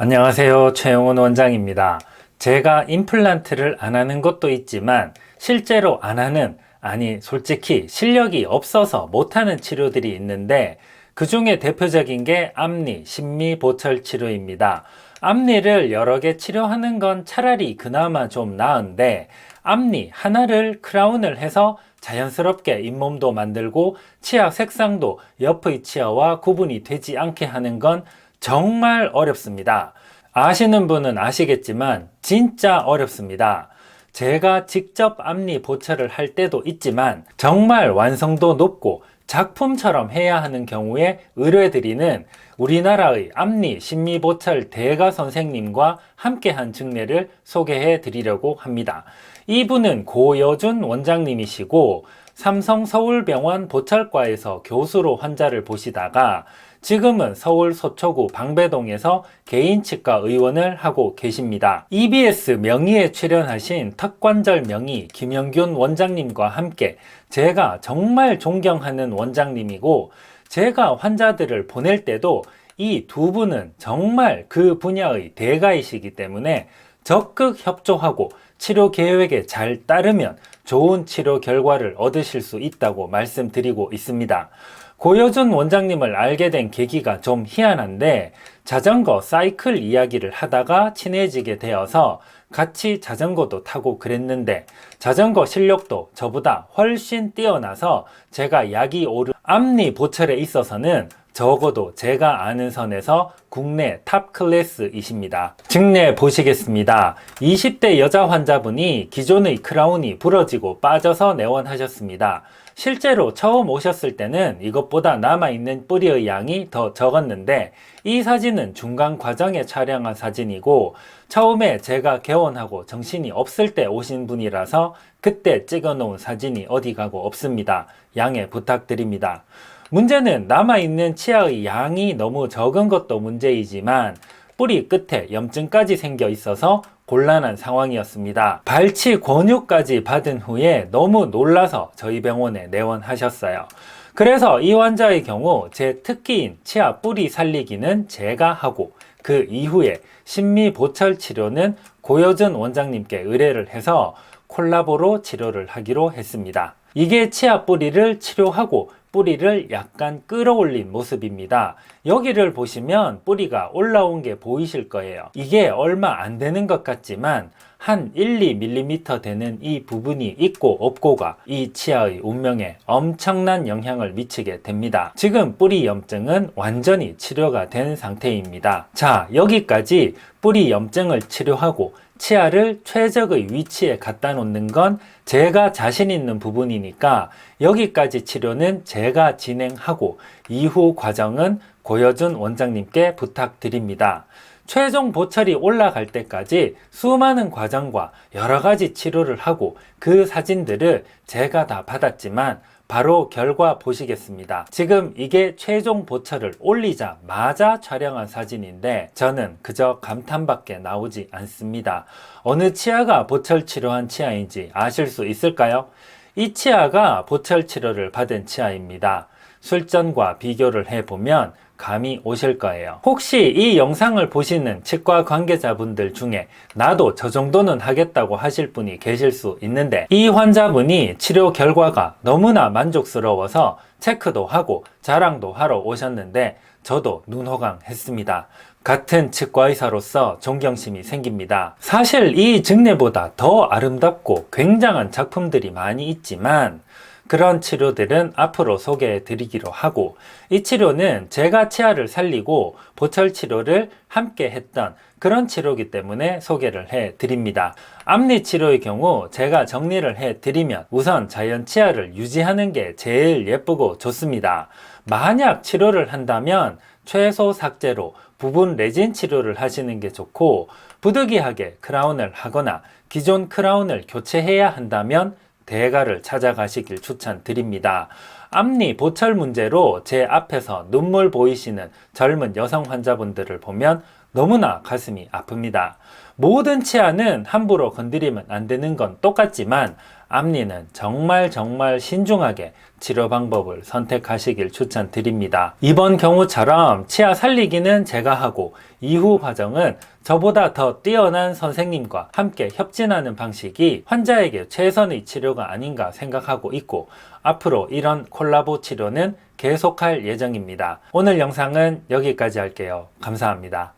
안녕하세요. 최영훈 원장입니다. 제가 임플란트를 안 하는 것도 있지만 실제로 안 하는, 솔직히 실력이 없어서 못하는 치료들이 있는데 그 중에 대표적인 게 앞니, 심미, 보철 치료입니다. 앞니를 여러 개 치료하는 건 차라리 그나마 좀 나은데 앞니 하나를 크라운을 해서 자연스럽게 잇몸도 만들고 치아 색상도 옆의 치아와 구분이 되지 않게 하는 건 정말 어렵습니다. 아시는 분은 아시겠지만 진짜 어렵습니다. 제가 직접 앞니 보철을 할 때도 있지만 정말 완성도 높고 작품처럼 해야 하는 경우에 의뢰드리는 우리나라의 앞니 심미보철 대가 선생님과 함께한 증례를 소개해 드리려고 합니다. 이분은 고여준 원장님이시고 삼성 서울병원 보철과에서 교수로 환자를 보시다가 지금은 서울 서초구 방배동에서 개인치과 의원을 하고 계십니다. EBS 명의에 출연하신 턱관절 명의 김영균 원장님과 함께 제가 정말 존경하는 원장님이고 제가 환자들을 보낼 때도 이 두 분은 정말 그 분야의 대가이시기 때문에 적극 협조하고 치료 계획에 잘 따르면 좋은 치료 결과를 얻으실 수 있다고 말씀드리고 있습니다. 고여준 원장님을 알게 된 계기가 좀 희한한데 자전거 사이클 이야기를 하다가 친해지게 되어서 같이 자전거도 타고 그랬는데 자전거 실력도 저보다 훨씬 뛰어나서 제가 약이 오른 앞니 보철에 있어서는 적어도 제가 아는 선에서 국내 탑 클래스이십니다. 증례 보시겠습니다. 20대 여자 환자분이 기존의 크라운이 부러지고 빠져서 내원하셨습니다. 실제로 처음 오셨을 때는 이것보다 남아있는 뿌리의 양이 더 적었는데 이 사진은 중간 과정에 촬영한 사진이고 처음에 제가 개원하고 정신이 없을 때 오신 분이라서 그때 찍어 놓은 사진이 어디 가고 없습니다. 양해 부탁드립니다. 문제는 남아있는 치아의 양이 너무 적은 것도 문제이지만 뿌리 끝에 염증까지 생겨 있어서 곤란한 상황이었습니다. 발치 권유까지 받은 후에 너무 놀라서 저희 병원에 내원하셨어요. 그래서 이 환자의 경우 제 특기인 치아 뿌리 살리기는 제가 하고 그 이후에 심미보철 치료는 고여준 원장님께 의뢰를 해서 콜라보로 치료를 하기로 했습니다. 이게 치아 뿌리를 치료하고 뿌리를 약간 끌어올린 모습입니다. 여기를 보시면 뿌리가 올라온 게 보이실 거예요. 이게 얼마 안 되는 것 같지만 한 1, 2mm 되는 이 부분이 있고 없고가 이 치아의 운명에 엄청난 영향을 미치게 됩니다. 지금 뿌리 염증은 완전히 치료가 된 상태입니다. 자, 여기까지 뿌리 염증을 치료하고 치아를 최적의 위치에 갖다 놓는 건 제가 자신 있는 부분이니까 여기까지 치료는 제가 진행하고 이후 과정은 고여준 원장님께 부탁드립니다. 최종 보철이 올라갈 때까지 수많은 과정과 여러 가지 치료를 하고 그 사진들을 제가 다 받았지만 바로 결과 보시겠습니다. 지금 이게 최종 보철을 올리자마자 촬영한 사진인데 저는 그저 감탄밖에 나오지 않습니다. 어느 치아가 보철 치료한 치아인지 아실 수 있을까요? 이 치아가 보철 치료를 받은 치아입니다. 술전과 비교를 해보면 감이 오실 거예요. 혹시 이 영상을 보시는 치과 관계자분들 중에 나도 저 정도는 하겠다고 하실 분이 계실 수 있는데 이 환자분이 치료 결과가 너무나 만족스러워서 체크도 하고 자랑도 하러 오셨는데 저도 눈호강했습니다. 같은 치과의사로서 존경심이 생깁니다. 사실 이 증례보다 더 아름답고 굉장한 작품들이 많이 있지만 그런 치료들은 앞으로 소개해 드리기로 하고 이 치료는 제가 치아를 살리고 보철 치료를 함께 했던 그런 치료이기 때문에 소개를 해 드립니다. 앞니 치료의 경우 제가 정리를 해 드리면 우선 자연 치아를 유지하는 게 제일 예쁘고 좋습니다. 만약 치료를 한다면 최소 삭제로 부분 레진 치료를 하시는 게 좋고 부득이하게 크라운을 하거나 기존 크라운을 교체해야 한다면 대가를 찾아가시길 추천드립니다. 앞니 보철 문제로 제 앞에서 눈물 보이시는 젊은 여성 환자분들을 보면 너무나 가슴이 아픕니다. 모든 치아는 함부로 건드리면 안 되는 건 똑같지만 앞니는 정말 신중하게 치료 방법을 선택하시길 추천드립니다. 이번 경우처럼 치아 살리기는 제가 하고 이후 과정은 저보다 더 뛰어난 선생님과 함께 협진하는 방식이 환자에게 최선의 치료가 아닌가 생각하고 있고 앞으로 이런 콜라보 치료는 계속할 예정입니다. 오늘 영상은 여기까지 할게요. 감사합니다.